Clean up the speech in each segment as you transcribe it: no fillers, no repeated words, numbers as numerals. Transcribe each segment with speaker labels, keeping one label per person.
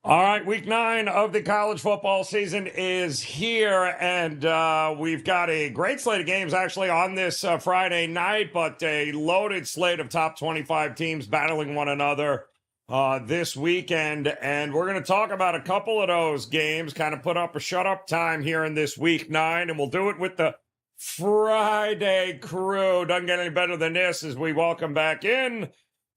Speaker 1: All right, week 9 of the college football season is here, and we've got a great slate of games actually on this Friday night, but a loaded slate of top 25 teams battling one another this weekend. And we're going to talk about a couple of those games, kind of put up a shut-up time here in this week 9, and we'll do it with the Friday crew. Doesn't get any better than this as we welcome back in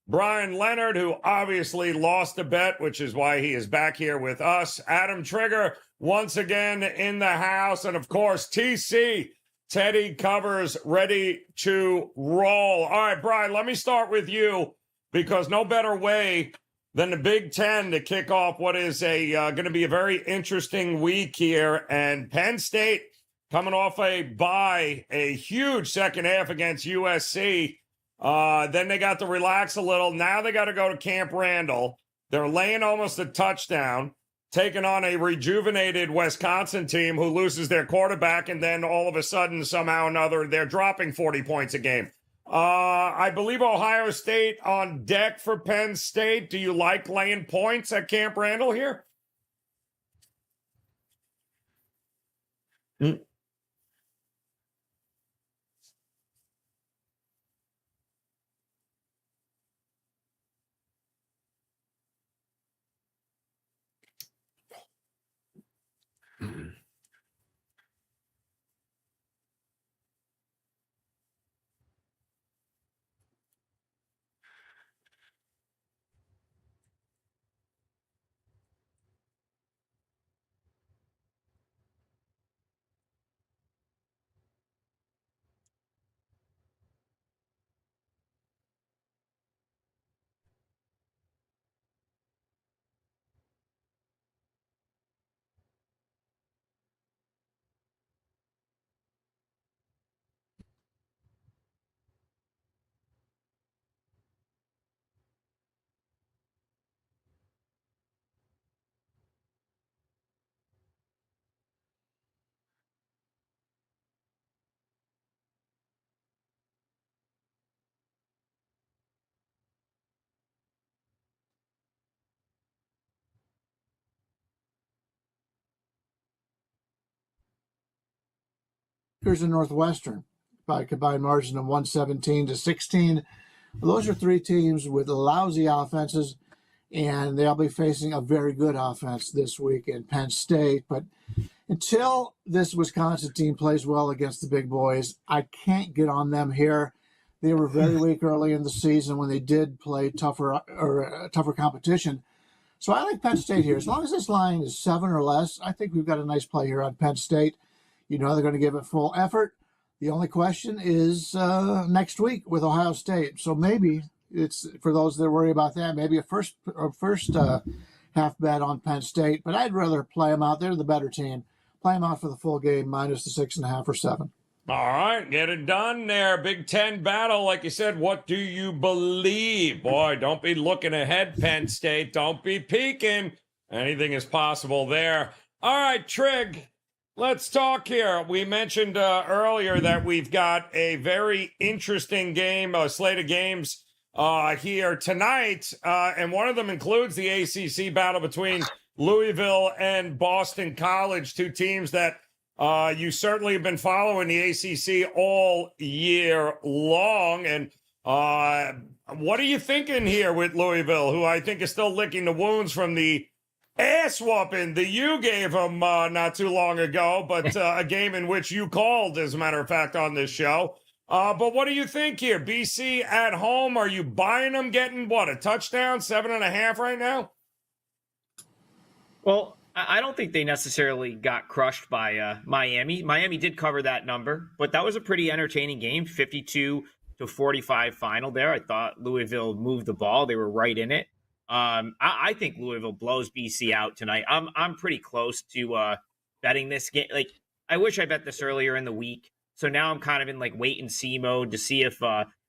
Speaker 1: Bryan Leonard, who obviously lost a bet, which is why he is back here with us. Adam Trigger, once again in the house. And, of course, TC, Teddy Covers, ready to roll. All right, Bryan, let me start with you because no better way than the Big Ten to kick off what is going to be a very interesting week here. And Penn State coming off a bye, a huge second half against USC. Then they got to relax a little. Now they got to go to Camp Randall. They're laying almost a touchdown, taking on a rejuvenated Wisconsin team who loses their quarterback, and then all of a sudden, somehow or another, they're dropping 40 points a game. I believe Ohio State on deck for Penn State. Do you like laying points at Camp Randall here?
Speaker 2: Rutgers and Northwestern by a combined margin of 117-16. Those are three teams with lousy offenses, and they'll be facing a very good offense this week in Penn State. But until this Wisconsin team plays well against the big boys, I can't get on them here. They were very weak early in the season when they did play tougher competition. So I like Penn State here. As long as this line is 7 or less, I think we've got a nice play here on Penn State. You know they're going to give it full effort. The only question is next week with Ohio State. So maybe it's for those that worry about that, maybe a first half bet on Penn State. But I'd rather play them out. They're the better team. Play them out for the full game minus the 6.5 or 7.
Speaker 1: All right, get it done there. Big Ten battle. Like you said, what do you believe? Boy, don't be looking ahead, Penn State. Don't be peeking. Anything is possible there. All right, Trig. Let's talk here. We mentioned earlier that we've got a very interesting game, a slate of games here tonight, and one of them includes the ACC battle between Louisville and Boston College, two teams that you certainly have been following the ACC all year long. And what are you thinking here with Louisville, who I think is still licking the wounds from the ass whooping that you gave them not too long ago, but a game in which you called, as a matter of fact, on this show. But what do you think here? BC at home, are you buying them, getting, what, a touchdown, 7.5 right now?
Speaker 3: Well, I don't think they necessarily got crushed by Miami. Miami did cover that number, but that was a pretty entertaining game, 52-45 final there. I thought Louisville moved the ball. They were right in it. I think Louisville blows BC out tonight. I'm pretty close to betting this game. Like, I wish I bet this earlier in the week. So now I'm kind of in like wait and see mode to see if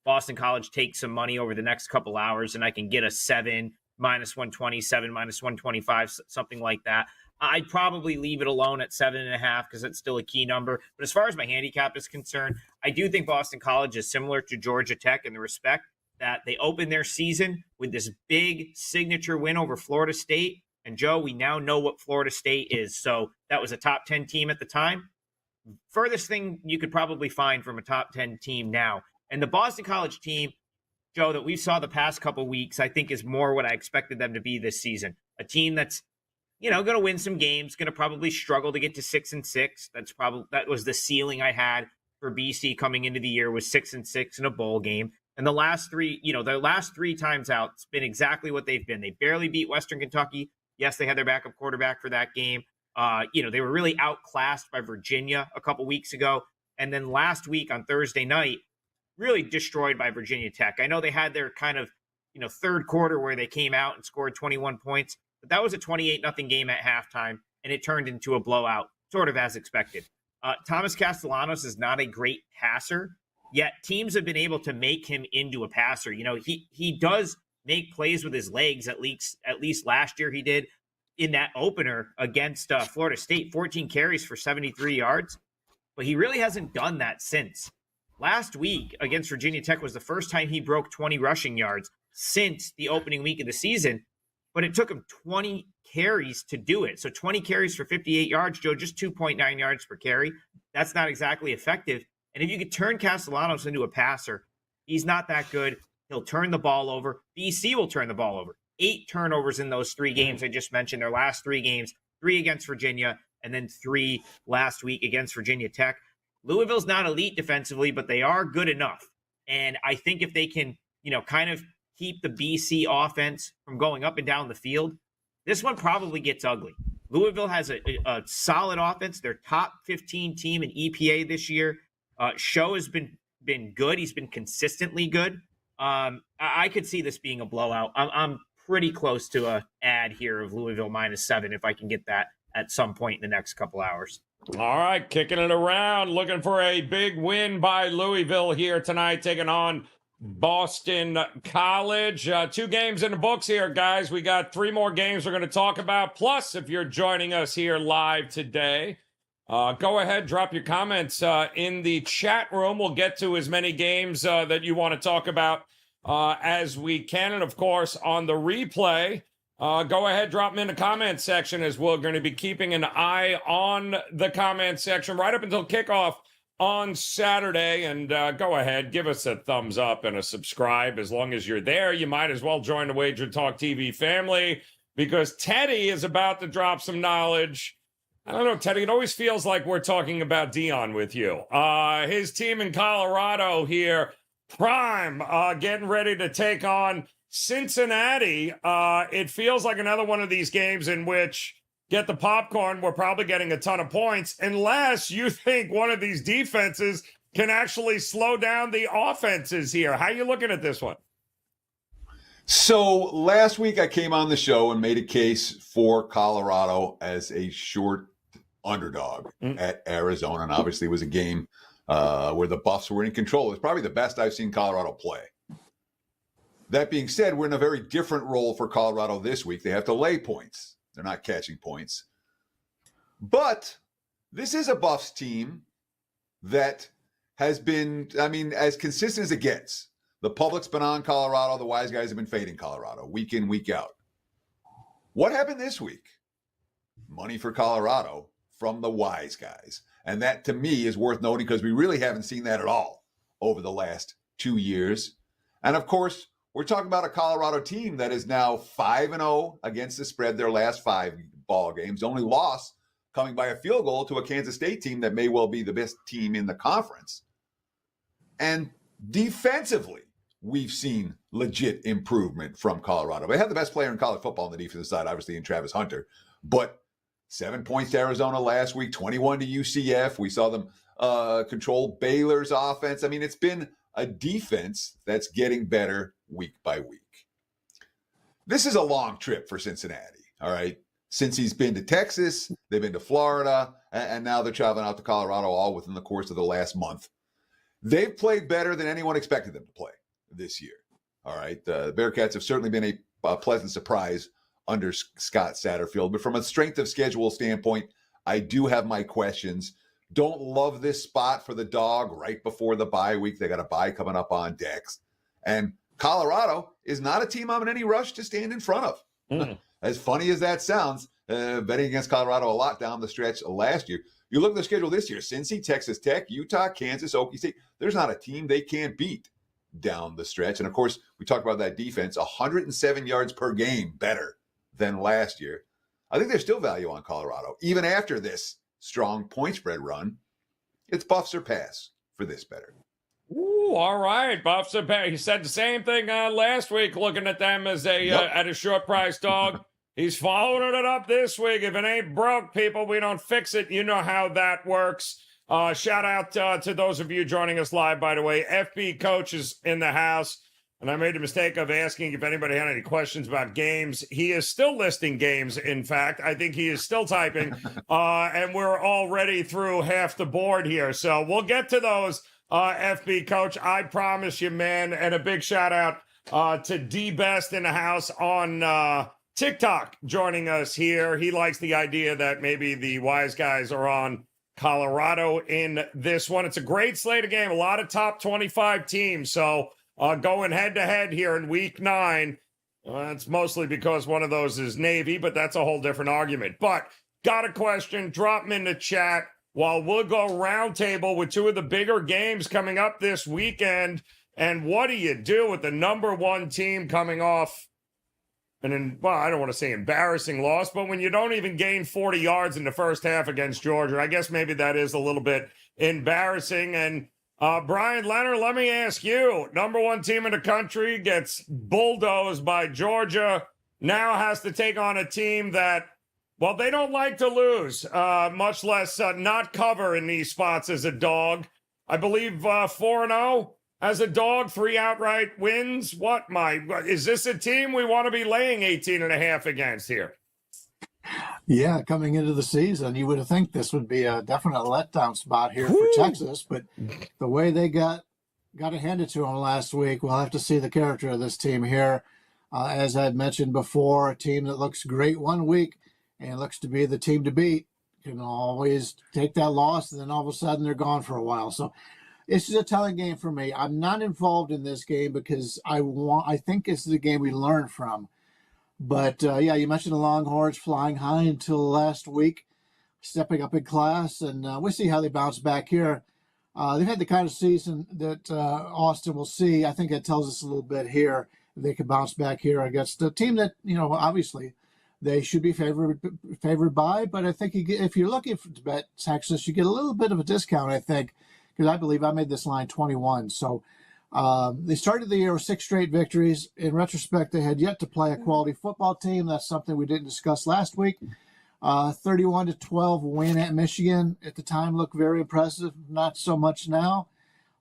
Speaker 3: Boston College takes some money over the next couple hours and I can get a 7 minus 120, 7 minus 125, something like that. I'd probably leave it alone at 7.5 because it's still a key number. But as far as my handicap is concerned, I do think Boston College is similar to Georgia Tech in the respect that they opened their season with this big signature win over Florida State, And Joe, we now know what Florida State is. So that was a top 10 team at the time. Furthest thing you could probably find from a top 10 team now. And the Boston College team, Joe, that we saw the past couple weeks, I think is more what I expected them to be this season. A team that's, going to win some games, going to probably struggle to get to 6-6. That was the ceiling I had for BC coming into the year, was 6-6 in a bowl game. And the last three, their last 3 times out, it's been exactly what they've been. They barely beat Western Kentucky. Yes, they had their backup quarterback for that game. They were really outclassed by Virginia a couple weeks ago. And then last week on Thursday night, really destroyed by Virginia Tech. I know they had their kind of, third quarter where they came out and scored 21 points, but that was a 28-0 game at halftime, and it turned into a blowout, sort of as expected. Thomas Castellanos is not a great passer, yet teams have been able to make him into a passer. He does make plays with his legs, at least last year he did in that opener against Florida State, 14 carries for 73 yards, but he really hasn't done that since. Last week against Virginia Tech was the first time he broke 20 rushing yards since the opening week of the season, but it took him 20 carries to do it. So 20 carries for 58 yards, Joe, just 2.9 yards per carry. That's not exactly effective. And if you could turn Castellanos into a passer, he's not that good. He'll turn the ball over. BC will turn the ball over. 8 turnovers in those 3 games I just mentioned, their last 3 games, 3 against Virginia, and then 3 last week against Virginia Tech. Louisville's not elite defensively, but they are good enough. And I think if they can, kind of keep the BC offense from going up and down the field, this one probably gets ugly. Louisville has a solid offense. Their top 15 team in EPA this year. Show has been good. He's been consistently good. I could see this being a blowout. I'm pretty close to a ad here of Louisville -7 if I can get that at some point in the next couple hours.
Speaker 1: All right, kicking it around, looking for a big win by Louisville here tonight, taking on Boston College. 2 games in the books here, guys. We got 3 more games we're going to talk about. Plus, if you're joining us here live today, go ahead, drop your comments in the chat room. We'll get to as many games that you want to talk about as we can. And, of course, on the replay, go ahead, drop them in the comment section, as we're going to be keeping an eye on the comment section right up until kickoff on Saturday. And go ahead, give us a thumbs up and a subscribe. As long as you're there, you might as well join the WagerTalk TV family, because Teddy is about to drop some knowledge. I don't know, Teddy, it always feels like we're talking about Dion with you. His team in Colorado here, Prime, getting ready to take on Cincinnati. It feels like another one of these games in which, get the popcorn, we're probably getting a ton of points, unless you think one of these defenses can actually slow down the offenses here. How are you looking at this one?
Speaker 4: So last week I came on the show and made a case for Colorado as a short underdog at Arizona. And obviously it was a game where the Buffs were in control. It's probably the best I've seen Colorado play. That being said, we're in a very different role for Colorado this week. They have to lay points. They're not catching points. But this is a Buffs team that has been, as consistent as it gets. The public's been on Colorado. The wise guys have been fading Colorado week in, week out. What happened this week? Money for Colorado from the wise guys. And that, to me, is worth noting, because we really haven't seen that at all over the last 2 years. And, of course, we're talking about a Colorado team that is now 5-0 against the spread their last 5 ball games. Only loss coming by a field goal to a Kansas State team that may well be the best team in the conference. And defensively, we've seen legit improvement from Colorado. They have the best player in college football on the defensive side, obviously, in Travis Hunter. But 7 points to Arizona last week, 21 to UCF. We saw them control Baylor's offense. It's been a defense that's getting better week by week. This is a long trip for Cincinnati, all right? Since he's been to Texas, they've been to Florida, and now they're traveling out to Colorado, all within the course of the last month. They've played better than anyone expected them to play this year, all right? The Bearcats have certainly been a pleasant surprise under Scott Satterfield, but from a strength of schedule standpoint, I do have my questions. Don't love this spot for the dog right before the bye week. They got a bye coming up on decks. And Colorado is not a team I'm in any rush to stand in front of. as funny as that sounds, betting against Colorado a lot down the stretch last year. You look at the schedule this year: Cincy, Texas Tech, Utah, Kansas, Okie State. There's not a team they can't beat down the stretch. And of course, we talked about that defense, 107 yards per game better than last year. I think there's still value on Colorado, even after this strong point spread run. It's Buffs or pass for this better.
Speaker 1: Ooh, all right. Buffs are back. He said the same thing last week, looking at them as at a short price dog. He's following it up this week. If it ain't broke, people, we don't fix it. You know how that works. Shout out to those of you joining us live, by the way. FB Coach is in the house, and I made the mistake of asking if anybody had any questions about games. He is still listing games, in fact. I think he is still typing, and we're already through half the board here. So we'll get to those. FB Coach, I promise you, man. And a big shout out to D Best in the house on TikTok joining us here. He likes the idea that maybe the wise guys are on Colorado in this one. It's a great slate of game, a lot of top 25 teams. So going head to head here in week 9. It's mostly because one of those is Navy, but that's a whole different argument. But got a question, drop them in the chat. While we'll go roundtable with 2 of the bigger games coming up this weekend. And what do you do with the number 1 team coming off I don't want to say embarrassing loss, but when you don't even gain 40 yards in the first half against Georgia, I guess maybe that is a little bit embarrassing. And Bryan Leonard, let me ask you, number 1 team in the country gets bulldozed by Georgia, now has to take on a team that, well, they don't like to lose, much less not cover in these spots as a dog. I believe 4-0 as a dog, 3 outright wins. Is this a team we want to be laying 18.5 against here?
Speaker 2: Yeah, coming into the season, you would think this would be a definite letdown spot here for Texas, but the way they got it handed to them last week, we'll have to see the character of this team here. As I'd mentioned before, a team that looks great one week and looks to be the team to beat, can always take that loss, and then all of a sudden they're gone for a while. So this is a telling game for me. I'm not involved in this game because I think this is a game we learn from. But yeah, you mentioned the Longhorns flying high until last week, stepping up in class, and we'll see how they bounce back here. They've had the kind of season that Austin will see. I think it tells us a little bit here. They can bounce back here against a team that, obviously they should be favored by, but I think if you're looking to bet Texas, you get a little bit of a discount, I think, because I believe I made this line 21. So they started the year with 6 straight victories. In retrospect, they had yet to play a quality football team. That's something we didn't discuss last week. 31-12 win at Michigan at the time looked very impressive. Not so much now.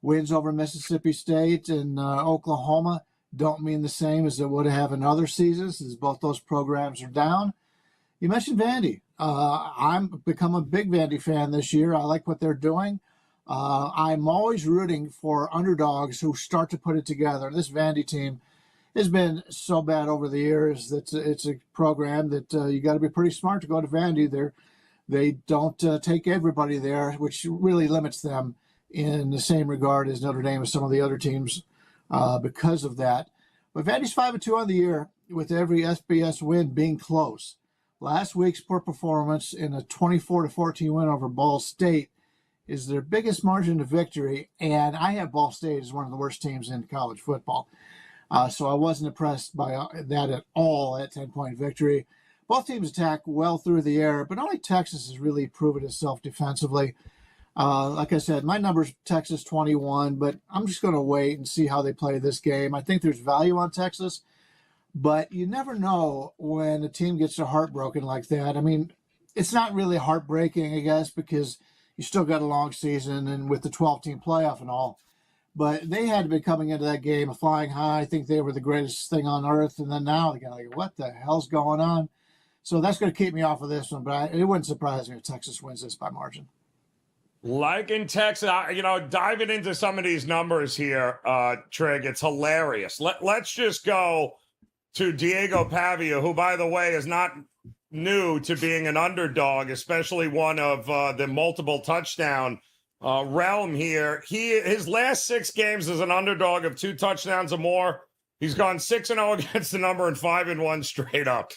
Speaker 2: Wins over Mississippi State and Oklahoma don't mean the same as it would have in other seasons, as both those programs are down. You mentioned Vandy. I'm become a big Vandy fan this year. I like what they're doing. I'm always rooting for underdogs who start to put it together. This Vandy team has been so bad over the years that it's a program that you got to be pretty smart to go to Vandy. They don't take everybody there, which really limits them in the same regard as Notre Dame and some of the other teams because of that. But Vandy's 5-2 on the year, with every FBS win being close. Last week's poor performance in a 24-14 win over Ball State is their biggest margin of victory, and I have Ball State as one of the worst teams in college football. So I wasn't impressed by that at all, that 10-point victory. Both teams attack well through the air, but only Texas has really proven itself defensively. Like I said, my number's Texas 21, but I'm just going to wait and see how they play this game. I think there's value on Texas, but you never know when a team gets their heart broken like that. I mean, it's not really heartbreaking, I guess, because you still got a long season and with the 12-team playoff and all. But they had been coming into that game flying high. I think they were the greatest thing on earth. And then now they're like, what the hell's going on? So that's going to keep me off of this one. But it wouldn't surprise me if Texas wins this by margin.
Speaker 1: Like in Texas, diving into some of these numbers here, Trig, it's hilarious. Let's just go to Diego Pavia, who, by the way, is not new to being an underdog, especially one of the multiple touchdown realm here. His last 6 games as an underdog of 2 touchdowns or more, He's gone 6-0 against the number and 5-1 straight up.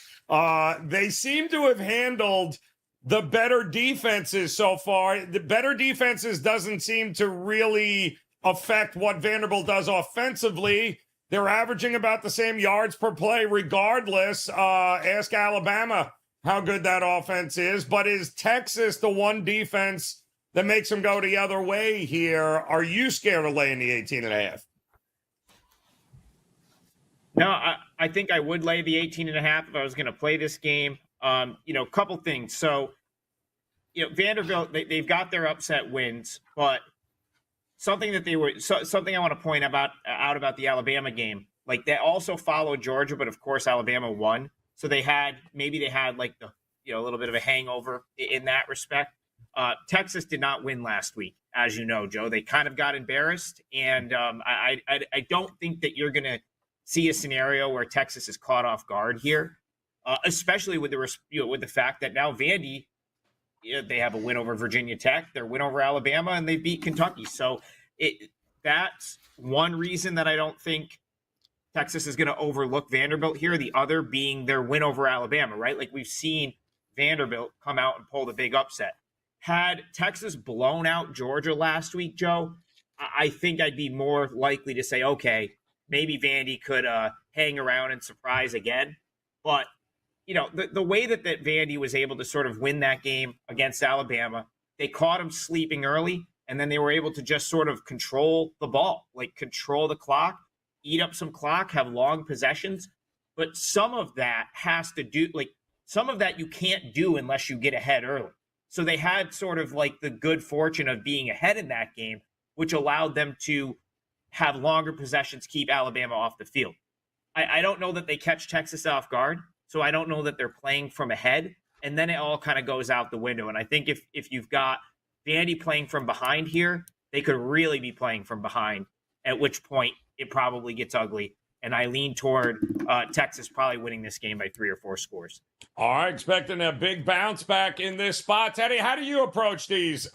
Speaker 1: They seem to have handled the better defenses so far. The better defenses doesn't seem to really affect what Vanderbilt does offensively. They're averaging about the same yards per play regardless. Ask Alabama how good that offense is. But is Texas the one defense that makes them go the other way here? Are you scared of laying the 18.5?
Speaker 3: No, I think I would lay the 18.5 if I was going to play this game. A couple things. So, Vanderbilt, they've got their upset wins, but something I want to point out about the Alabama game, like they also followed Georgia, but of course Alabama won. So they had like a little bit of a hangover in that respect. Texas did not win last week, as you know, Joe. They kind of got embarrassed, and I don't think that you're going to see a scenario where Texas is caught off guard here, especially with the fact that now Vandy, they have a win over Virginia Tech, their win over Alabama, and they beat Kentucky. So that's one reason that I don't think Texas is going to overlook Vanderbilt here. The other being their win over Alabama, right? Like we've seen Vanderbilt come out and pull the big upset. Had Texas blown out Georgia last week, Joe, I think I'd be more likely to say, okay, maybe Vandy could hang around and surprise again. But, the way that Vandy was able to sort of win that game against Alabama, they caught them sleeping early, and then they were able to just sort of control the ball, like control the clock, eat up some clock, have long possessions. But some of that you can't do unless you get ahead early. So they had sort of like the good fortune of being ahead in that game, which allowed them to have longer possessions, keep Alabama off the field. I don't know that they catch Texas off guard, so I don't know that they're playing from ahead, and then it all kind of goes out the window. And I think if you've got Vandy playing from behind here, they could really be playing from behind, at which point it probably gets ugly. And I lean toward Texas probably winning this game by 3 or 4 scores.
Speaker 1: All right, expecting a big bounce back in this spot. Teddy, how do you approach these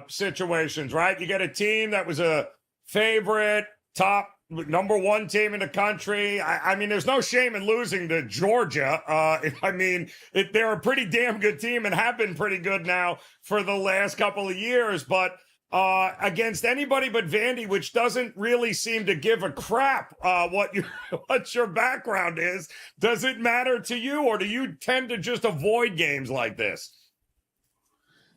Speaker 1: situations, right? You get a team that was a favorite, top number 1 team in the country. I mean, there's no shame in losing to Georgia. They're a pretty damn good team and have been pretty good now for the last couple of years. But against anybody but Vandy, which doesn't really seem to give a crap what your background is, does it matter to you, or do you tend to just avoid games like this?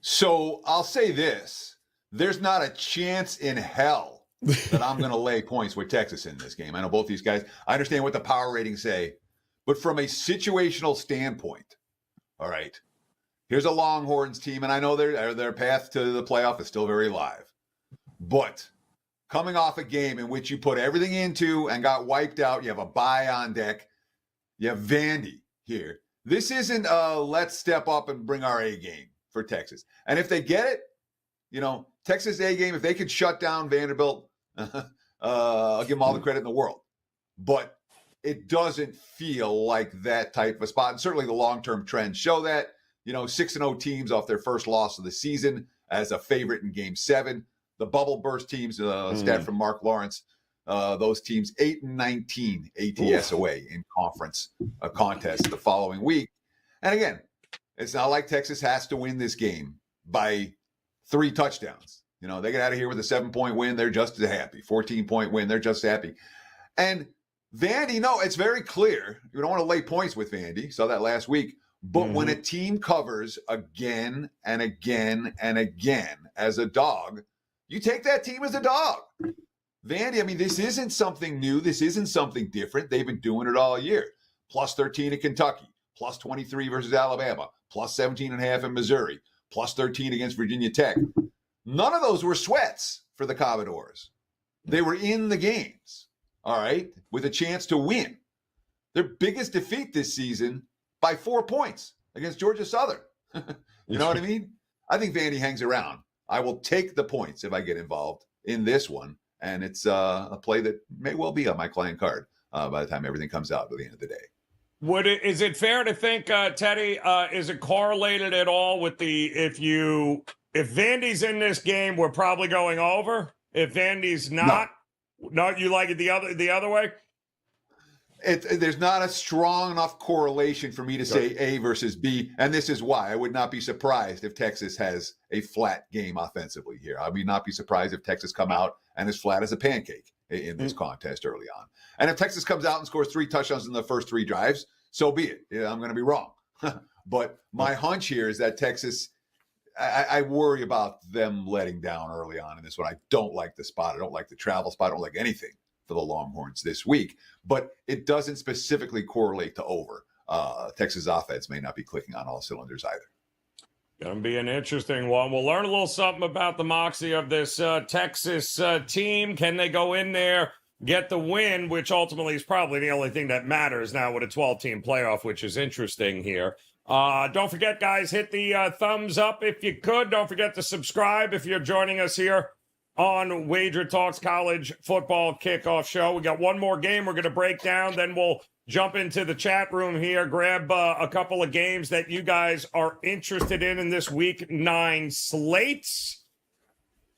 Speaker 4: So I'll say this. There's not a chance in hell that I'm going to lay points with Texas in this game. I know both these guys. I understand what the power ratings say. But from a situational standpoint, all right, here's a Longhorns team, and I know their path to the playoff is still very live. But coming off a game in which you put everything into and got wiped out, you have a bye on deck, you have Vandy here. This isn't a let's step up and bring our A game for Texas. And if they get it, Texas A game, if they could shut down Vanderbilt, I'll give them all the credit in the world. But it doesn't feel like that type of spot. And certainly the long-term trends show that. 6-0 teams off their first loss of the season as a favorite in Game 7. The bubble burst teams, stat from Mark Lawrence, those teams 8-19 ATS away in conference contest the following week. And again, it's not like Texas has to win this game by 3 touchdowns. They get out of here with a 7-point win, they're just as happy. 14-point win, they're just happy. And Vandy, no, it's very clear. You don't want to lay points with Vandy. Saw that last week. But when a team covers again and again and again as a dog, you take that team as a dog. Vandy, this isn't something new. This isn't something different. They've been doing it all year. Plus 13 at Kentucky, plus 23 versus Alabama, plus 17.5 in Missouri, plus 13 against Virginia Tech. None of those were sweats for the Commodores. They were in the games, all right, with a chance to win. Their biggest defeat this season by 4 points against Georgia Southern. You know what I mean? I think Vandy hangs around. I will take the points if I get involved in this one. And it's a play that may well be on my client card by the time everything comes out at the end of the day.
Speaker 1: Is it fair to think, Teddy, is it correlated at all with if Vandy's in this game, we're probably going over? If Vandy's not, no, you like it the other way?
Speaker 4: There's not a strong enough correlation for me to say A versus B, and this is why. I would not be surprised if Texas has a flat game offensively here. I would not be surprised if Texas come out and is flat as a pancake in this contest early on. And if Texas comes out and scores 3 touchdowns in the first 3 drives, so be it. Yeah, I'm going to be wrong. But my hunch here is that Texas, I worry about them letting down early on in this one. I don't like the spot. I don't like the travel spot. I don't like anything for the Longhorns this week, but it doesn't specifically correlate to over. Texas offense may not be clicking on all cylinders either.
Speaker 1: Going to be an interesting one. We'll learn a little something about the moxie of this Texas team. Can they go in there, get the win, which ultimately is probably the only thing that matters now with a 12-team playoff, which is interesting here. Don't forget, guys, hit the thumbs up if you could. Don't forget to subscribe if you're joining us here on Wager Talk's College Football Kickoff Show. We got one more game we're going to break down, then we'll jump into the chat room here, grab a couple of games that you guys are interested in this Week 9 slates.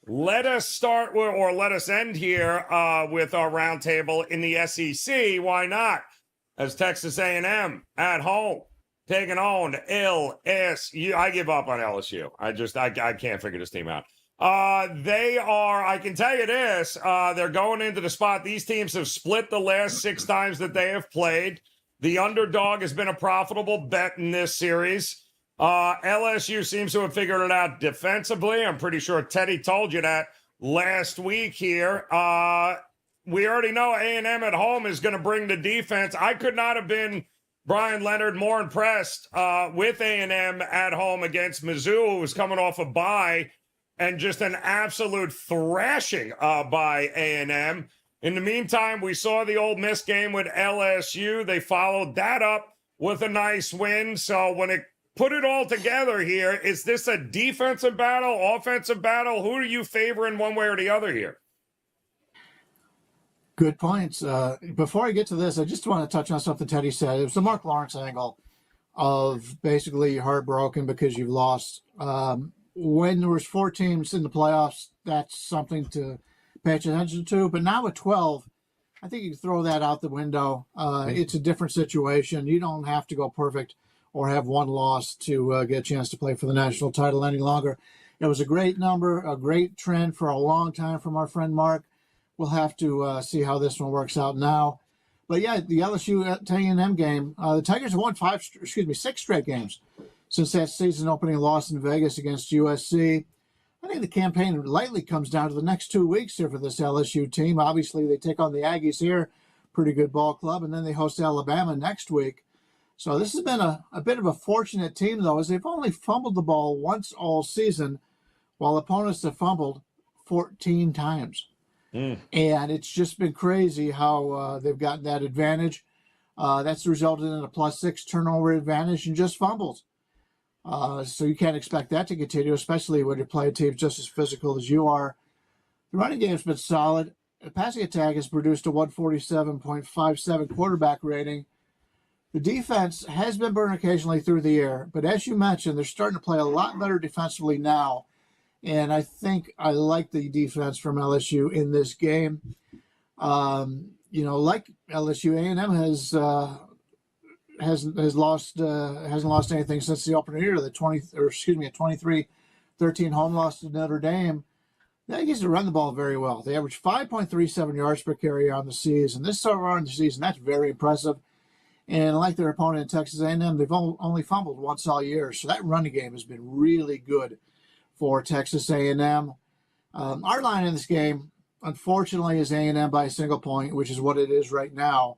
Speaker 1: Let us start with, or let us end here with our roundtable in the SEC. Why not? As Texas A&M at home taking on LSU. I give up on LSU. I can't figure this team out. They are, I can tell you this, they're going into the spot. These teams have split the last 6 times that they have played. The underdog has been a profitable bet in this series. LSU seems to have figured it out defensively. I'm pretty sure Teddy told you that last week here. We already know A&M at home is going to bring the defense. I could not have been, Bryan Leonard, more impressed with A&M at home against Mizzou, who was coming off a bye. And just an absolute thrashing by A&M. In the meantime, we saw the Ole Miss game with LSU. They followed that up with a nice win. So when it put it all together here, is this a defensive battle, offensive battle? Who are you favoring one way or the other here?
Speaker 2: Good points. Before I get to this, I just want to touch on something Teddy said. It was the Mark Lawrence angle of basically heartbroken because you've lost. When there was 4 teams in the playoffs, that's something to pay attention to. But now with 12, I think you can throw that out the window. It's a different situation. You don't have to go perfect or have one loss to get a chance to play for the national title any longer. It was a great number, a great trend for a long time from our friend Mark. We'll have to see how this one works out now. But yeah, the LSU A&M game, the Tigers have won 6 straight games since that season opening loss in Vegas against USC. I think the campaign lightly comes down to the next 2 weeks here for this LSU team. Obviously, they take on the Aggies here, pretty good ball club, and then they host Alabama next week. So this has been a bit of a fortunate team, though, as they've only fumbled the ball once all season, while opponents have fumbled 14 times. And it's just been crazy how they've gotten that advantage. That's resulted in a +6 turnover advantage and just fumbles. So you can't expect that to continue, especially when you're playing teams just as physical as you are. The running game's been solid. The passing attack has produced a 147.57 quarterback rating. The defense has been burned occasionally through the air, but as you mentioned, they're starting to play a lot better defensively now. And I think I like the defense from LSU in this game. Like LSU, A&M hasn't lost anything since the opener year. A 23-13 home loss to Notre Dame. They used to run the ball very well. They averaged 5.37 yards per carry on the season. This so far in the season, that's very impressive. And like their opponent in Texas A&M, they've only fumbled once all year. So that running game has been really good for Texas A&M. Our line in this game, unfortunately, is A&M by a single point, which is what it is right now.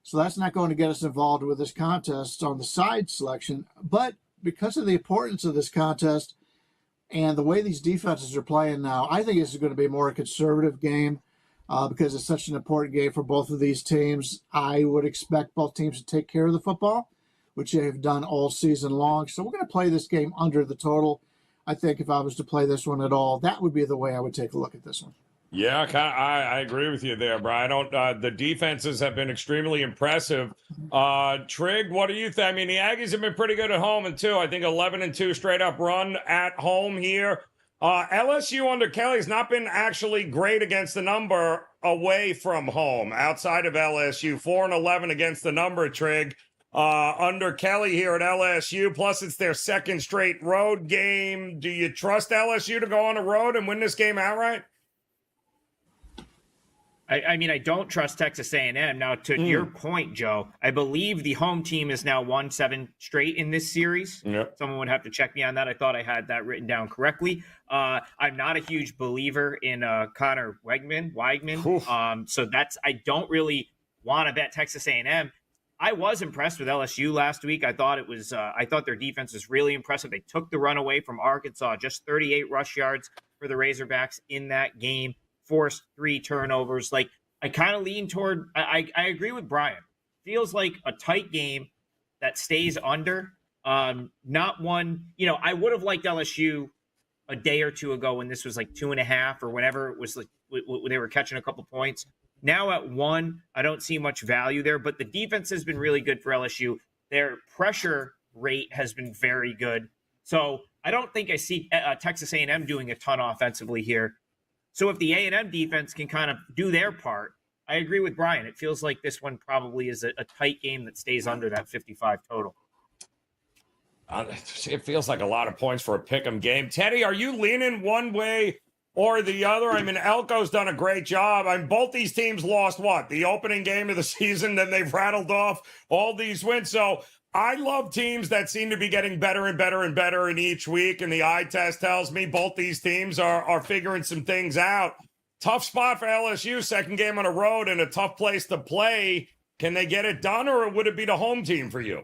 Speaker 2: So that's not going to get us involved with this contest on the side selection. But because of the importance of this contest and the way these defenses are playing now, I think this is going to be a more conservative game because it's such an important game for both of these teams. I would expect both teams to take care of the football, which they have done all season long. So we're going to play this game under the total. I think if I was to play this one at all, that would be the way I would take a look at this one.
Speaker 1: Yeah, I agree with you there, Brian. The defenses have been extremely impressive. Trig, what do you think? I mean, the Aggies have been pretty good at home, and too. I think 11-2 straight up run at home here. LSU under Kelly's not been actually great against the number away from home outside of LSU, 4-11 against the number, Trig. Under Kelly here at LSU, plus it's their second straight road game. Do you trust LSU to go on the road and win this game outright?
Speaker 3: I mean, I don't trust Texas A&M. Now, to your point, Joe, I believe the home team is now won 7 straight in this series.
Speaker 1: Yep.
Speaker 3: Someone would have to check me on that. I thought I had that written down correctly. I'm not a huge believer in Connor Weigman. So I don't really want to bet Texas A&M. I was impressed with LSU last week. I thought their defense was really impressive. They took the run away from Arkansas, just 38 rush yards for the Razorbacks in that game, forced 3 turnovers. Like, I kind of lean toward, I agree with Brian. Feels like a tight game that stays under. Not one, I would have liked LSU a day or two ago when this was like 2.5 or whenever it was, like they were catching a couple points. Now at 1, I don't see much value there, but the defense has been really good for LSU. Their pressure rate has been very good. So I don't think I see Texas A&M doing a ton offensively here. So if the A&M defense can kind of do their part, I agree with Brian. It feels like this one probably is a tight game that stays under that 55 total.
Speaker 1: It feels like a lot of points for a pick'em game. Teddy, are you leaning one way or the other? I mean, Elko's done a great job. I mean, both these teams lost the opening game of the season, then they've rattled off all these wins. So I love teams that seem to be getting better and better and better in each week, and the eye test tells me both these teams are figuring some things out. Tough spot for LSU, second game on the road and a tough place to play. Can they get it done, or would it be the home team for you?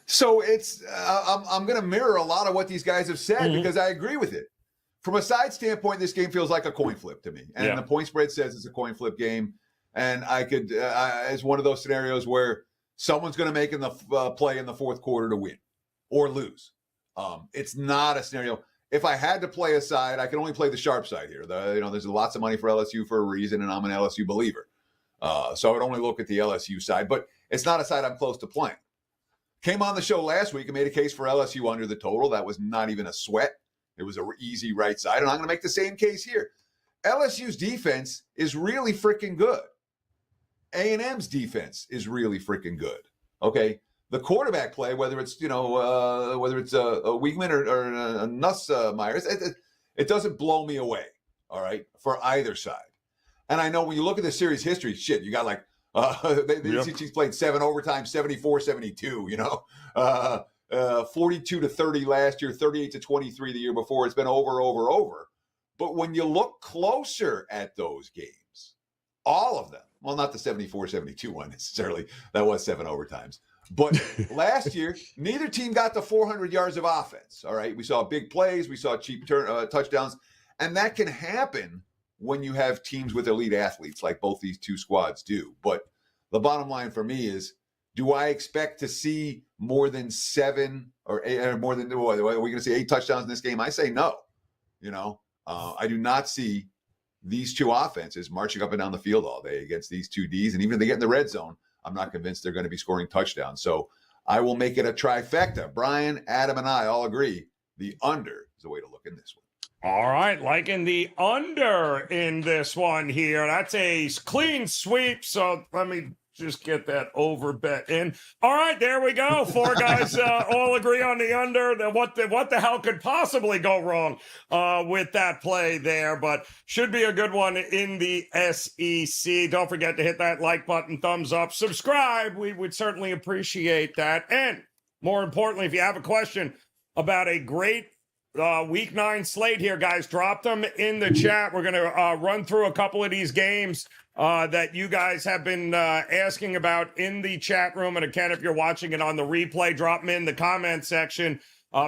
Speaker 4: So it's I'm going to mirror a lot of what these guys have said because I agree with it. From a side standpoint, this game feels like a coin flip to me. And the point spread says it's a coin flip game. And I could, it's one of those scenarios where someone's going to make the play in the fourth quarter to win or lose. It's not a scenario. If I had to play a side, I can only play the sharp side here. There's lots of money for LSU for a reason, and I'm an LSU believer. So I would only look at the LSU side, but it's not a side I'm close to playing. Came on the show last week and made a case for LSU under the total. That was not even a sweat. It was an easy right side, and I'm going to make the same case here. LSU's defense is really freaking good. A&M's defense is really freaking good. Okay, the quarterback play, whether it's a Weigman or a Nussmeier, it doesn't blow me away. All right, for either side. And I know when you look at the series history, you got like she's played 7 overtime, 74-72. 42-30 last year, 38-23 the year before. It's been over. But when you look closer at those games, all of them, well, not the 74-72 one necessarily, that was 7 overtimes. But last year, neither team got to 400 yards of offense. All right, we saw big plays, we saw cheap touchdowns, and that can happen when you have teams with elite athletes like both these two squads do. But the bottom line for me is, do I expect to see more than 7 or 8, or more than, are we going to see 8 touchdowns in this game? I say no. I do not see these two offenses marching up and down the field all day against these two Ds. And even if they get in the red zone, I'm not convinced they're going to be scoring touchdowns. So I will make it a trifecta. Brian, Adam, and I all agree the under is the way to look in this one.
Speaker 1: All right, liking the under in this one here. That's a clean sweep, so let me just get that over bet in. All right, there we go. 4 guys all agree on the under. What the hell could possibly go wrong with that play there? But should be a good one in the SEC. Don't forget to hit that like button, thumbs up, subscribe. We would certainly appreciate that. And more importantly, if you have a question about a great Week 9 slate here, guys, drop them in the chat. We're going to run through a couple of these games that you guys have been asking about in the chat room. And again, if you're watching it on the replay, drop them in the comment section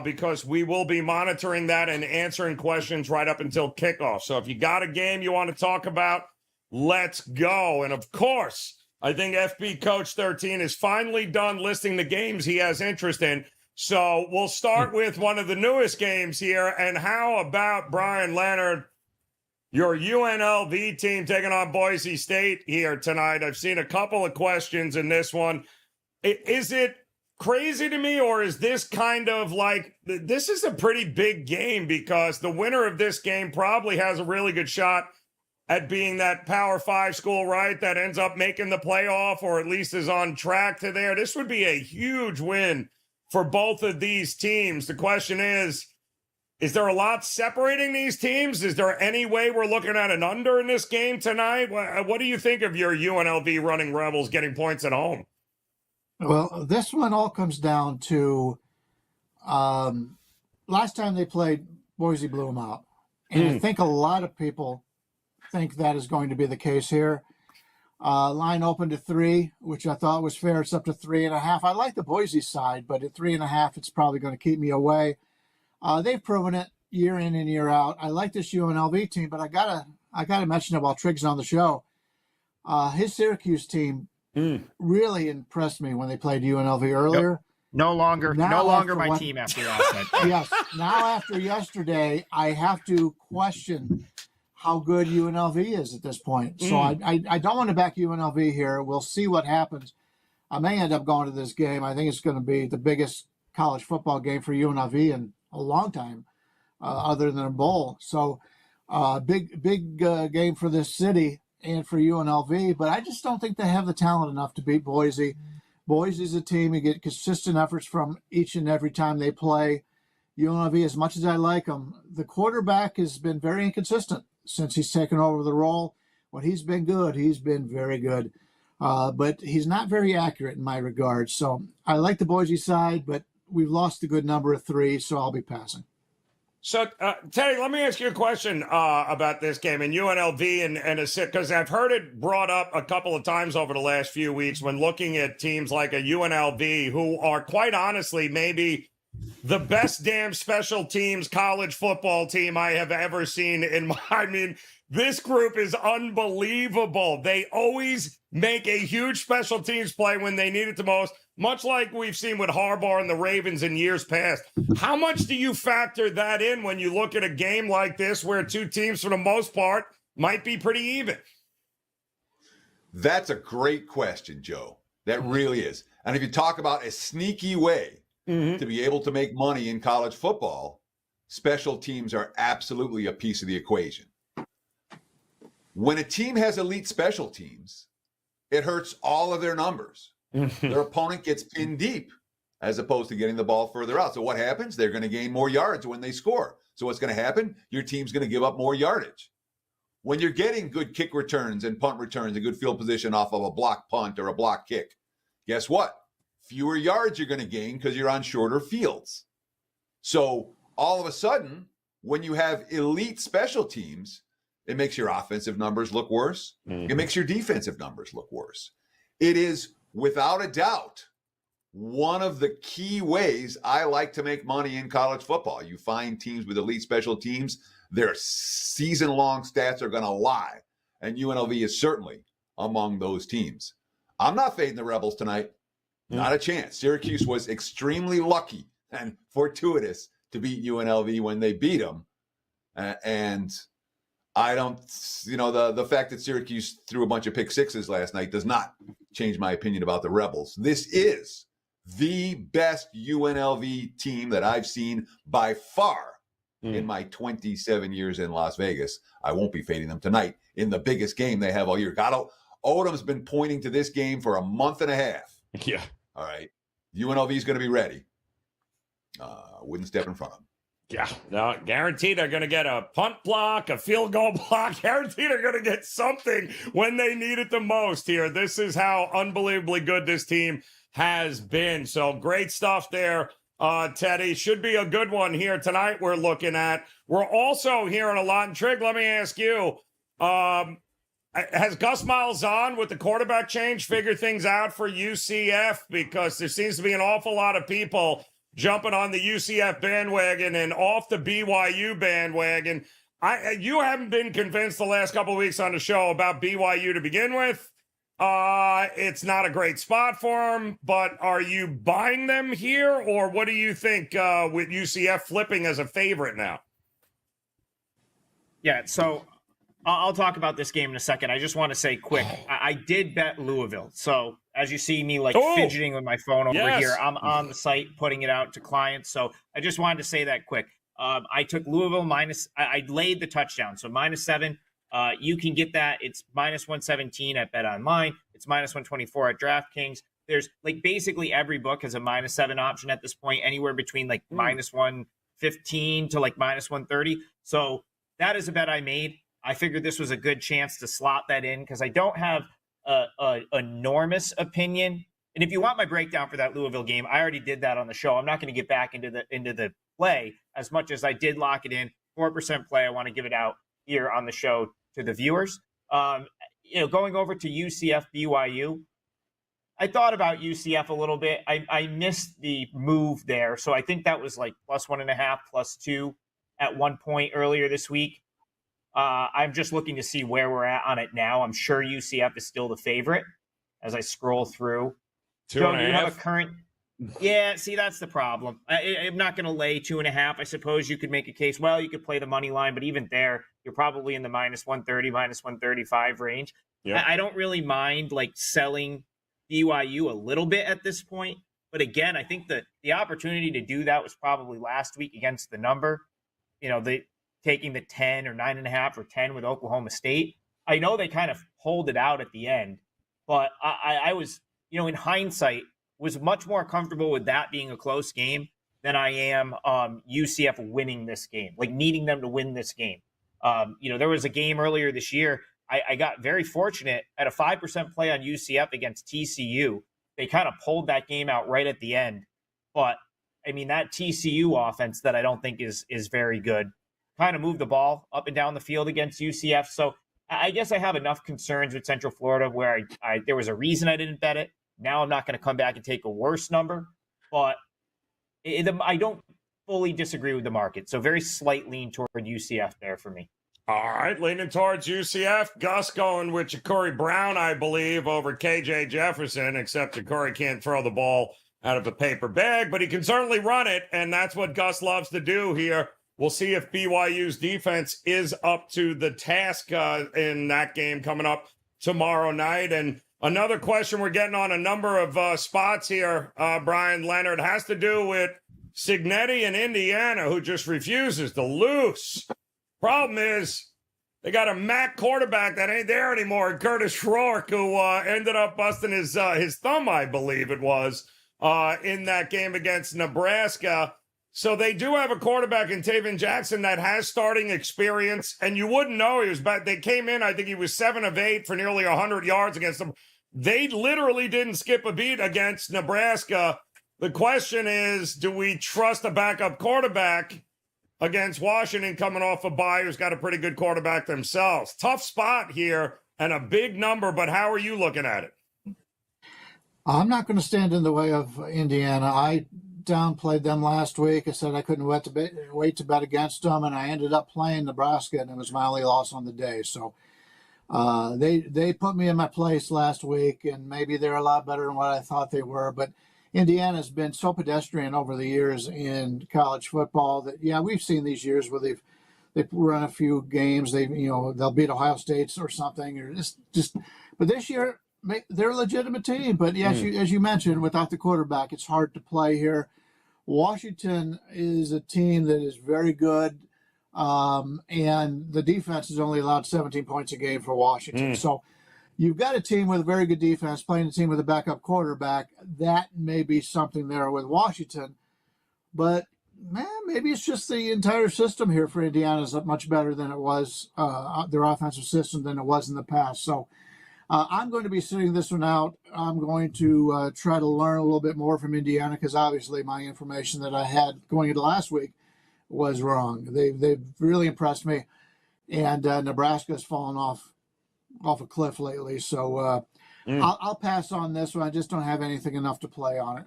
Speaker 1: because we will be monitoring that and answering questions right up until kickoff. So if you got a game you want to talk about, let's go. And of course, I think FB Coach 13 is finally done listing the games he has interest in. So we'll start with one of the newest games here. And how about Bryan Leonard, your UNLV team taking on Boise State here tonight? I've seen a couple of questions in this one. Is it crazy to me, or is this kind of like, this is a pretty big game because the winner of this game probably has a really good shot at being that Power 5 school, right, that ends up making the playoff or at least is on track to there. This would be a huge win for both of these teams. The question is there a lot separating these teams? Is there any way we're looking at an under in this game tonight? What do you think of your UNLV running Rebels getting points at home?
Speaker 2: Well, this one all comes down to last time they played, Boise blew them out. And I think a lot of people think that is going to be the case here. Line opened to 3, which I thought was fair. It's up to 3.5. I like the Boise side, but at 3.5, it's probably going to keep me away. They've proven it year in and year out. I like this UNLV team, but I gotta mention it while Trig's on the show. His Syracuse team really impressed me when they played UNLV earlier.
Speaker 3: Yep. No longer my team after last night.
Speaker 2: Yes. Now after yesterday, I have to question how good UNLV is at this point. So I don't want to back UNLV here. We'll see what happens. I may end up going to this game. I think it's going to be the biggest college football game for UNLV in a long time, other than a bowl. So big game for this city and for UNLV. But I just don't think they have the talent enough to beat Boise. Boise's a team. You get consistent efforts from each and every time they play. UNLV, as much as I like him, the quarterback has been very inconsistent since he's taken over the role. When he's been good, he's been very good. But he's not very accurate in my regard. So I like the Boise side, but we've lost a good number of 3, so I'll be passing.
Speaker 1: So, Teddy, let me ask you a question about this game and UNLV and because I've heard it brought up a couple of times over the last few weeks when looking at teams like a UNLV who are quite honestly maybe the best damn special teams college football team I have ever seen this group is unbelievable. They always make a huge special teams play when they need it the most, much like we've seen with Harbaugh and the Ravens in years past. How much do you factor that in when you look at a game like this where two teams, for the most part, might be pretty even?
Speaker 4: That's a great question, Joe. That really is. And if you talk about a sneaky way to be able to make money in college football, special teams are absolutely a piece of the equation. When a team has elite special teams, it hurts all of their numbers. Their opponent gets pinned deep as opposed to getting the ball further out. So what happens? They're going to gain more yards when they score. So what's going to happen? Your team's going to give up more yardage. When you're getting good kick returns and punt returns and good field position off of a block punt or a block kick, guess what? Fewer yards you're going to gain because you're on shorter fields. So all of a sudden, when you have elite special teams, it makes your offensive numbers look worse. It makes your defensive numbers look worse. It is, without a doubt, one of the key ways I like to make money in college football. You find teams with elite special teams, their season-long stats are going to lie. And UNLV is certainly among those teams. I'm not fading the Rebels tonight. Not a chance. Syracuse was extremely lucky and fortuitous to beat UNLV when they beat them. And I don't, the fact that Syracuse threw a bunch of pick sixes last night does not change my opinion about the Rebels. This is the best UNLV team that I've seen by far in my 27 years in Las Vegas. I won't be fading them tonight in the biggest game they have all year. Odom's been pointing to this game for a month and a half.
Speaker 1: Yeah.
Speaker 4: All right. UNLV is going to be ready. Wouldn't step in front of them.
Speaker 1: Yeah, no, guaranteed they're going to get a punt block, a field goal block. Guaranteed they're going to get something when they need it the most here. This is how unbelievably good this team has been. So great stuff there, Teddy. Should be a good one here tonight we're looking at. We're also hearing a lot. And Trig, let me ask you, has Gus Malzahn with the quarterback change figured things out for UCF? Because there seems to be an awful lot of people jumping on the UCF bandwagon and off the BYU bandwagon. You haven't been convinced the last couple of weeks on the show about BYU to begin with. It's not a great spot for them, but are you buying them here, or what do you think with UCF flipping as a favorite now?
Speaker 3: Yeah, so I'll talk about this game in a second. I just want to say quick, I did bet Louisville. So as you see me fidgeting with my phone over here, I'm on the site putting it out to clients. So I just wanted to say that quick. I took Louisville I laid the touchdown. So -7. You can get that. It's minus 117 at BetOnline. It's minus 124 at DraftKings. There's like basically every book has a minus 7 option at this point, anywhere between like minus 115 to like minus 130. So that is a bet I made. I figured this was a good chance to slot that in because I don't have a enormous opinion. And if you want my breakdown for that Louisville game, I already did that on the show. I'm not going to get back into the play as much as I did lock it in. 4% play. I want to give it out here on the show to the viewers. Going over to UCF BYU, I thought about UCF a little bit. I missed the move there. So I think that was like plus 1.5, plus 2 at one point earlier this week. I'm just looking to see where we're at on it now. I'm sure UCF is still the favorite as I scroll through.
Speaker 1: Joe, do
Speaker 3: you have a current? Yeah, see, that's the problem. I'm not going to lay 2.5. I suppose you could make a case. Well, you could play the money line, but even there, you're probably in the minus 130, minus 135 range. Yep. I don't really mind like selling BYU a little bit at this point. But again, I think the opportunity to do that was probably last week against the number. Taking the 10 or 9.5 or 10 with Oklahoma State. I know they kind of hold it out at the end, but I was, in hindsight, was much more comfortable with that being a close game than I am UCF winning this game, like needing them to win this game. There was a game earlier this year. I got very fortunate at a 5% play on UCF against TCU. They kind of pulled that game out right at the end. But, that TCU offense that I don't think is very good kind of moved the ball up and down the field against UCF. So I guess I have enough concerns with Central Florida where there was a reason I didn't bet it. Now I'm not going to come back and take a worse number, but I don't fully disagree with the market. So very slight lean toward UCF there for me.
Speaker 1: All right, leaning towards UCF. Gus going with Ja'Cory Brown, I believe, over KJ Jefferson, except Ja'Cory can't throw the ball out of a paper bag, but he can certainly run it, and that's what Gus loves to do here. We'll see if BYU's defense is up to the task in that game coming up tomorrow night. And another question we're getting on a number of spots here, Bryan Leonard, has to do with Cincinnati and Indiana, who just refuses to lose. Problem is, they got a MAC quarterback that ain't there anymore, Curtis Rourke, who ended up busting his thumb, I believe it was, in that game against Nebraska. So they do have a quarterback in Taven Jackson that has starting experience, and you wouldn't know he was bad. They came in, I think he was 7 of 8 for nearly 100 yards against them. They literally didn't skip a beat against Nebraska. The question is, do we trust a backup quarterback against Washington coming off a bye who's got a pretty good quarterback themselves? Tough spot here and a big number, but how are you looking at it?
Speaker 2: I'm not going to stand in the way of Indiana. I downplayed them last week. I said I couldn't wait to bet against them, and I ended up playing Nebraska, and it was my only loss on the day. So they put me in my place last week, and maybe they're a lot better than what I thought they were. But Indiana's been so pedestrian over the years in college football that, yeah, we've seen these years where they've run a few games. They'll beat Ohio State or something, or just. But this year, they're a legitimate team. But yes, as you mentioned, without the quarterback, it's hard to play here. Washington is a team that is very good, and the defense has only allowed 17 points a game for Washington. So you've got a team with a very good defense playing a team with a backup quarterback. That may be something there with Washington. But, man, maybe it's just the entire system here for Indiana is much better than it was, their offensive system than it was in the past. So I'm going to be sitting this one out. I'm going to try to learn a little bit more from Indiana because obviously my information that I had going into last week was wrong. They've really impressed me, and Nebraska's fallen off a cliff lately. So I'll pass on this one. I just don't have anything enough to play on it.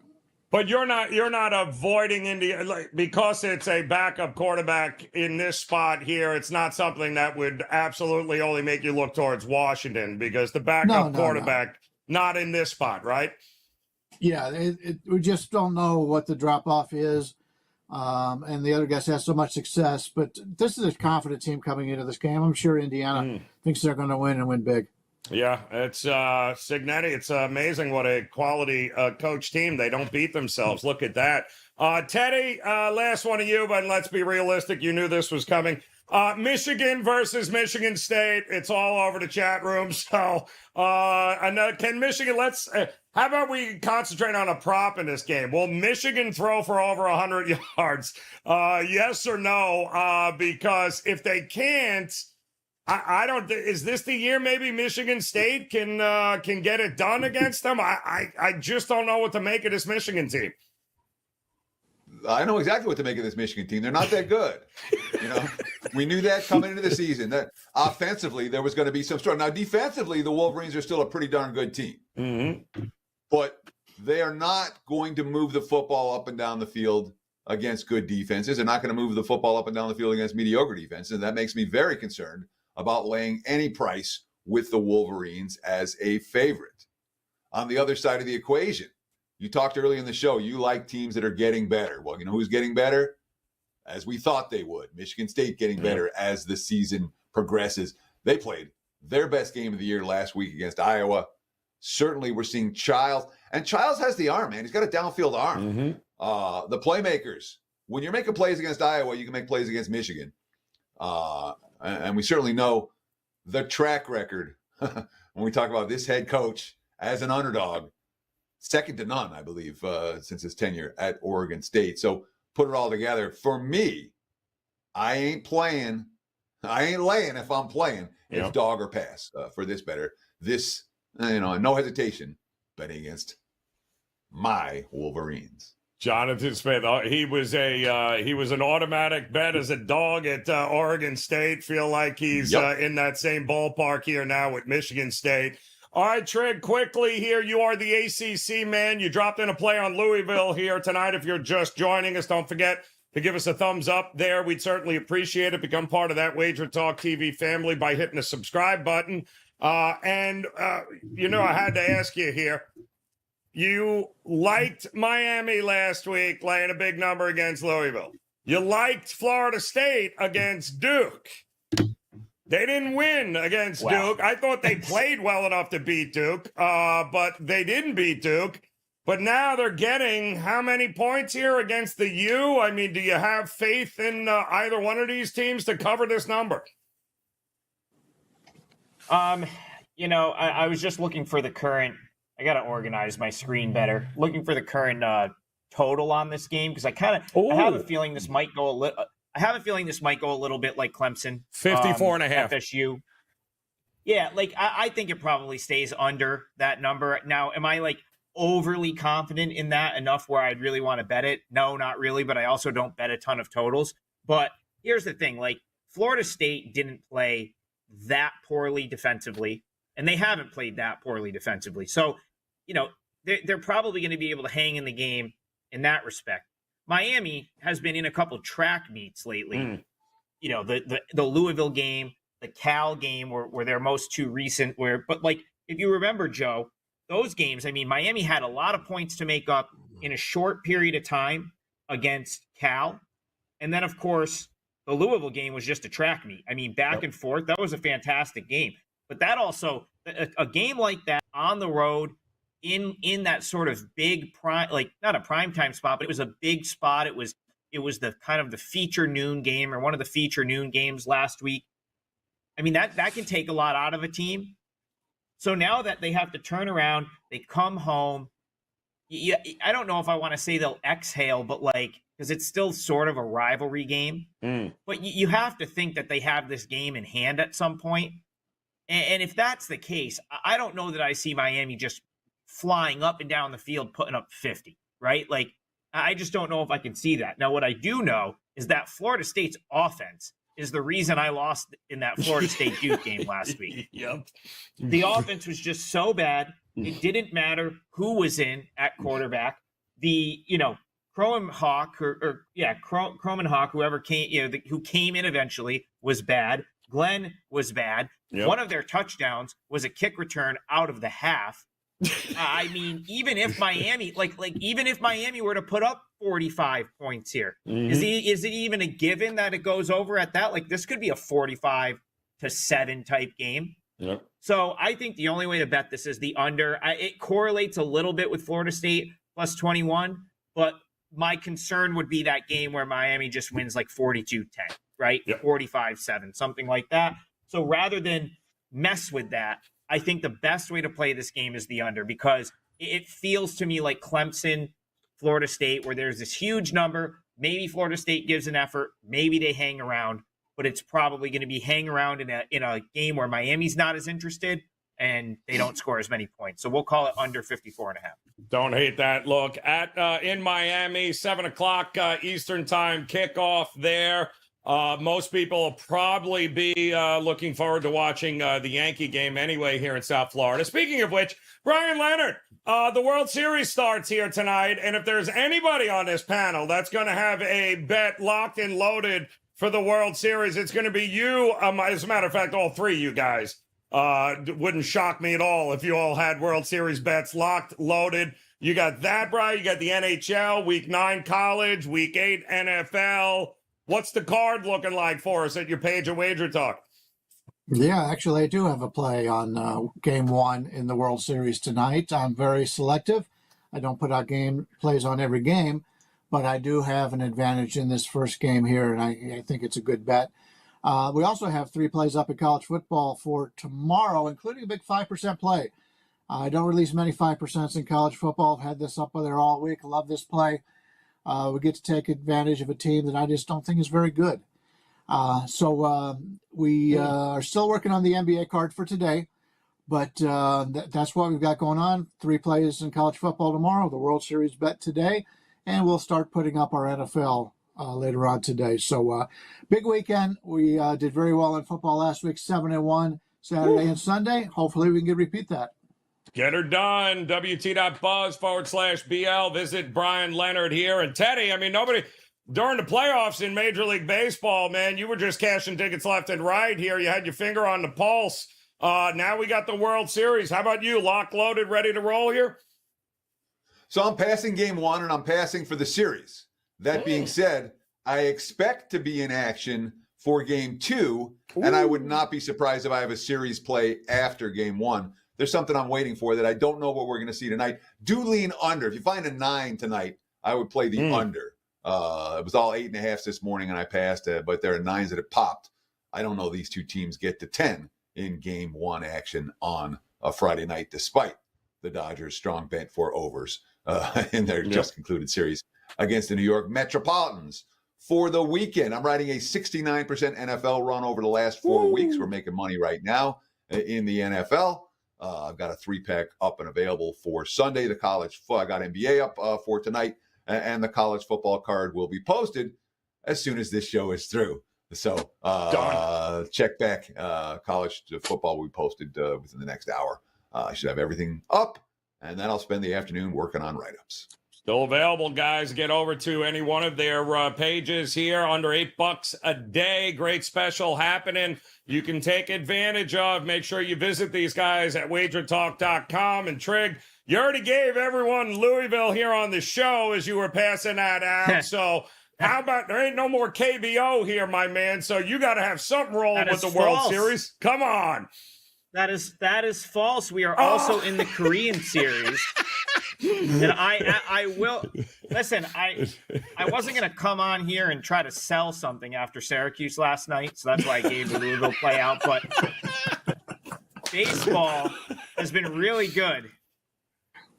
Speaker 1: But you're not avoiding Indiana because it's a backup quarterback in this spot here. It's not something that would absolutely only make you look towards Washington because the backup quarterback not in this spot, right?
Speaker 2: Yeah, we just don't know what the drop off is, and the other guys have so much success. But this is a confident team coming into this game. I'm sure Indiana thinks they're going to win and win big.
Speaker 1: Yeah, it's Cincinnati. It's amazing what a quality coach team. They don't beat themselves. Look at that. Teddy, last one of you, but let's be realistic. You knew this was coming. Michigan versus Michigan State. It's all over the chat room. So, can Michigan, how about we concentrate on a prop in this game? Will Michigan throw for over 100 yards? Yes or no? Because if they can't, I don't. Is this the year maybe Michigan State can get it done against them? I just don't know what to make of this Michigan team.
Speaker 4: I know exactly what to make of this Michigan team. They're not that good. We knew that coming into the season, that offensively there was going to be some struggle. Now, defensively, the Wolverines are still a pretty darn good team.
Speaker 1: Mm-hmm.
Speaker 4: But they are not going to move the football up and down the field against good defenses. They're not going to move the football up and down the field against mediocre defenses. And that makes me very concerned about laying any price with the Wolverines as a favorite. On the other side of the equation, you talked early in the show, you like teams that are getting better. Well, you know who's getting better? As we thought they would. Michigan State getting better as the season progresses. They played their best game of the year last week against Iowa. Certainly we're seeing Childs. And Childs has the arm, man. He's got a downfield arm.
Speaker 1: Mm-hmm.
Speaker 4: The playmakers. When you're making plays against Iowa, you can make plays against Michigan. And we certainly know the track record when we talk about this head coach as an underdog. Second to none, I believe, since his tenure at Oregon State. So put it all together. For me, I ain't laying if I'm playing. It's dog or pass for this better. This, no hesitation, betting against my Wolverines.
Speaker 1: Jonathan Smith, he was an automatic bet as a dog at Oregon State. Feel like he's in that same ballpark here now with Michigan State. All right, Trig, quickly here. You are the ACC man. You dropped in a play on Louisville here tonight. If you're just joining us, don't forget to give us a thumbs up there. We'd certainly appreciate it. Become part of that WagerTalk TV family by hitting the subscribe button. I had to ask you here. You liked Miami last week, laying a big number against Louisville. You liked Florida State against Duke. They didn't win against Duke. I thought they played well enough to beat Duke, but they didn't beat Duke. But now they're getting how many points here against the U? I mean, do you have faith in either one of these teams to cover this number?
Speaker 3: I was just looking for the current. I got to organize my screen better. Looking for the current total on this game because I have a feeling this might go a little. I have a feeling this might go a little bit like Clemson.
Speaker 1: 54.5.
Speaker 3: FSU. Yeah, I think it probably stays under that number. Now, am I overly confident in that enough where I'd really want to bet it? No, not really, but I also don't bet a ton of totals. But here's the thing, Florida State didn't play that poorly defensively, and they haven't played that poorly defensively. So, they're probably going to be able to hang in the game in that respect. Miami has been in a couple track meets lately. The Louisville game, the Cal game were their most two recent. If you remember, Joe, those games, Miami had a lot of points to make up in a short period of time against Cal. And then, of course, the Louisville game was just a track meet. Back and forth. That was a fantastic game. But that also, a game like that on the road, in that sort of big prime, not a primetime spot, but it was a big spot. It was the kind of the feature noon game or one of the feature noon games last week. That can take a lot out of a team. So now that they have to turn around, they come home. I don't know if I want to say they'll exhale, but because it's still sort of a rivalry game. But you have to think that they have this game in hand at some point. And if that's the case, I don't know that I see Miami just flying up and down the field, putting up 50, right? I just don't know if I can see that. Now, what I do know is that Florida State's offense is the reason I lost in that Florida State Duke game last week.
Speaker 1: Yep.
Speaker 3: The offense was just so bad. It didn't matter who was in at quarterback. The, Croman Hawk Croman Hawk, whoever came, who came in eventually was bad. Glenn was bad.
Speaker 1: Yep.
Speaker 3: One of their touchdowns was a kick return out of the half. Even if Miami, even if Miami were to put up 45 points here, is it even a given that it goes over at that? This could be a 45-7 type game.
Speaker 1: Yep.
Speaker 3: So I think the only way to bet this is the under. It correlates a little bit with Florida State plus 21, but my concern would be that game where Miami just wins 42-10, right?
Speaker 1: Yep.
Speaker 3: 45-7, something like that. So rather than mess with that, I think the best way to play this game is the under, because it feels to me like Clemson, Florida State, where there's this huge number. Maybe Florida State gives an effort. Maybe they hang around, but it's probably going to be hang around in a game where Miami's not as interested and they don't score as many points. So we'll call it under 54.5.
Speaker 1: Don't hate that look. In Miami, 7 o'clock Eastern time kickoff there. Most people will probably be looking forward to watching the Yankee game anyway here in South Florida. Speaking of which, Bryan Leonard, the World Series starts here tonight, and if there's anybody on this panel that's going to have a bet locked and loaded for the World Series, it's going to be you. As a matter of fact, all three of you guys. Wouldn't shock me at all if you all had World Series bets locked, loaded. You got that, Brian. You got the NHL, Week 9 college, Week 8 NFL. What's the card looking like for us at your page of WagerTalk?
Speaker 2: Yeah, actually, I do have a play on Game 1 in the World Series tonight. I'm very selective. I don't put out game plays on every game, but I do have an advantage in this first game here, and I think it's a good bet. We also have 3 plays up in college football for tomorrow, including a big 5% play. I don't release many 5% in college football. I've had this up there all week. Love this play. We get to take advantage of a team that I just don't think is very good. So we are still working on the NBA card for today, but that's what we've got going on. 3 plays in college football tomorrow, the World Series bet today, and we'll start putting up our NFL later on today. So big weekend. We did very well in football last week, 7-1 Saturday and Sunday. Hopefully we can repeat that.
Speaker 1: Get her done. WT.buzz/BL. Visit Bryan Leonard here. And Teddy, I mean, nobody during the playoffs in Major League Baseball, man, you were just cashing tickets left and right here. You had your finger on the pulse. Now we got the World Series. How about you? Lock, loaded, ready to roll here?
Speaker 4: So I'm passing Game 1 and I'm passing for the series. That being said, I expect to be in action for Game 2, and I would not be surprised if I have a series play after Game 1. There's something I'm waiting for that I don't know what we're going to see tonight. Do lean under. If you find a 9 tonight, I would play the under. It was all 8.5 this morning, and I passed it, but there are 9s that have popped. I don't know these two teams get to 10 in Game 1 action on a Friday night, despite the Dodgers' strong bet for overs in their just concluded series against the New York Metropolitans. For the weekend, I'm riding a 69% NFL run over the last 4 weeks. We're making money right now in the NFL. I've got a 3-pack up and available for Sunday. I got NBA up for tonight, and the college football card will be posted as soon as this show is through. So check back. College football will be posted within the next hour. I should have everything up, and then I'll spend the afternoon working on write-ups.
Speaker 1: Still available, guys. Get over to any one of their pages here. Under $8 a day. Great special happening. You can take advantage of. Make sure you visit these guys at WagerTalk.com. And Trig, you already gave everyone Louisville here on the show as you were passing that out. So how about there ain't no more KBO here, my man. So you got to have something rolling with the World Series. Come on.
Speaker 3: That is false. We are also in the Korean series. And I will listen. I wasn't going to come on here and try to sell something after Syracuse last night, so that's why I gave the Louisville play out. But baseball has been really good,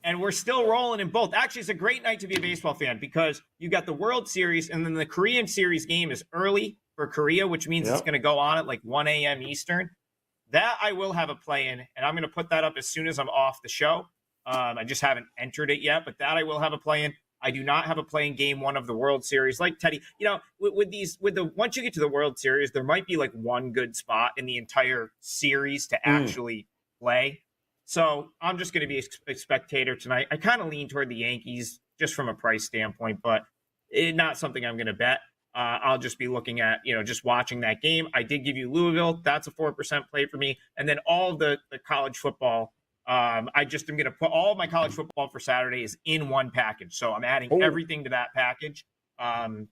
Speaker 3: and we're still rolling in both. Actually, it's a great night to be a baseball fan because you got the World Series, and then the Korean series game is early for Korea, which means it's going to go on at like 1 a.m. Eastern. That I will have a play in, and I'm going to put that up as soon as I'm off the show. I just haven't entered it yet, but that I will have a play in. I do not have a play in Game 1 of the World Series. Like Teddy, you know, once you get to the World Series, there might be like one good spot in the entire series to actually play. So I'm just going to be a spectator tonight. I kind of lean toward the Yankees just from a price standpoint, but not something I'm going to bet. I'll just be looking at, just watching that game. I did give you Louisville. That's a 4% play for me. And then all the college football. I just am going to put all of my college football for Saturday is in one package. So I'm adding everything to that package. I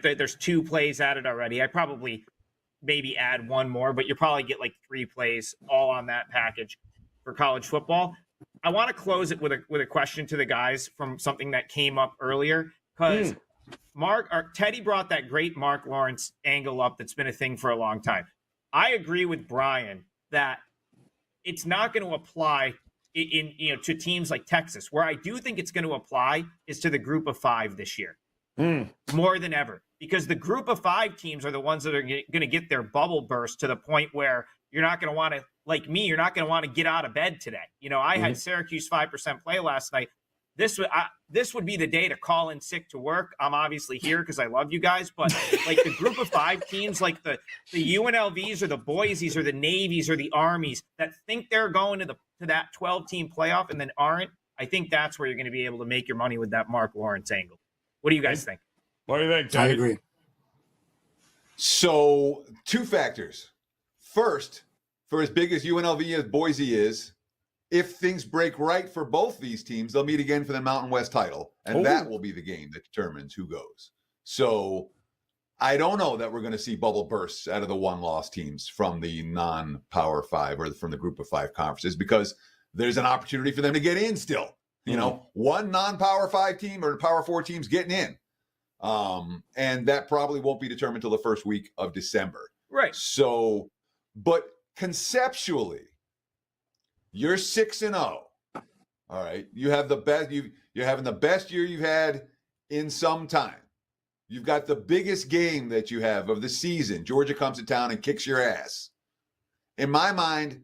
Speaker 3: think there's 2 plays added already. I probably maybe add one more, but you probably get like 3 plays all on that package for college football. I want to close it with a question to the guys from something that came up earlier, because Teddy brought that great Mark Lawrence angle up that's been a thing for a long time. I agree with Brian that it's not going to apply to teams like Texas. Where I do think it's going to apply is to the group of 5 this year. More than ever, because the group of 5 teams are the ones that are going to get their bubble burst to the point where you're not going to want to, like me, you're not going to want to get out of bed today. I had Syracuse 5% play last night. This would be the day to call in sick to work. I'm obviously here because I love you guys, but like the group of 5 teams, like the UNLVs or the Boise's or the Navies or the Armies that think they're going to that 12-team playoff and then aren't, I think that's where you're going to be able to make your money with that Mark Lawrence angle. What do you guys think?
Speaker 1: What do you think, Teddy?
Speaker 2: I agree.
Speaker 4: So 2 factors. First, for as big as UNLV as Boise is, if things break right for both these teams, they'll meet again for the Mountain West title, and that will be the game that determines who goes. So I don't know that we're going to see bubble bursts out of the one-loss teams from the non-Power 5 or from the group of 5 conferences, because there's an opportunity for them to get in still. One non-Power 5 team or Power 4 teams getting in. And that probably won't be determined until the first week of December.
Speaker 3: Right.
Speaker 4: So, but conceptually, you're 6-0. All right. You have the best, you're having the best year you've had in some time. You've got the biggest game that you have of the season. Georgia comes to town and kicks your ass. In my mind,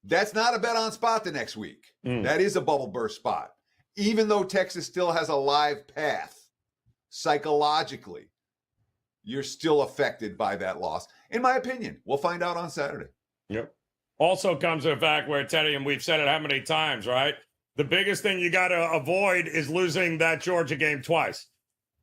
Speaker 4: that's not a bet on spot the next week. That is a bubble burst spot. Even though Texas still has a live path, psychologically, you're still affected by that loss. In my opinion, we'll find out on Saturday.
Speaker 1: Yep. Also comes to the fact where, Teddy, and we've said it how many times, right? The biggest thing you got to avoid is losing that Georgia game twice.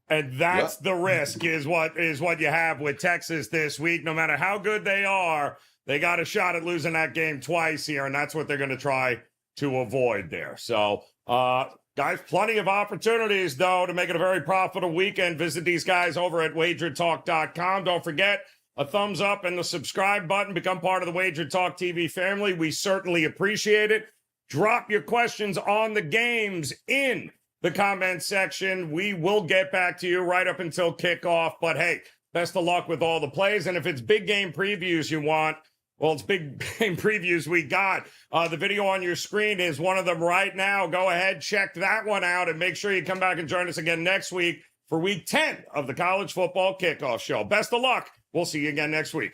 Speaker 1: And that's the risk is what you have with Texas this week. No matter how good they are, they got a shot at losing that game twice here, and that's what they're going to try to avoid there. So, guys, plenty of opportunities, though, to make it a very profitable weekend. Visit these guys over at WagerTalk.com. Don't forget, a thumbs up and the subscribe button. Become part of the WagerTalk TV family. We certainly appreciate it. Drop your questions on the games in the comment section. We will get back to you right up until kickoff. But, hey, best of luck with all the plays. And if it's big game previews you want, well, it's big game previews we got. The video on your screen is one of them right now. Go ahead, check that one out, and make sure you come back and join us again next week for week 10 of the College Football Kickoff Show. Best of luck. We'll see you again next week.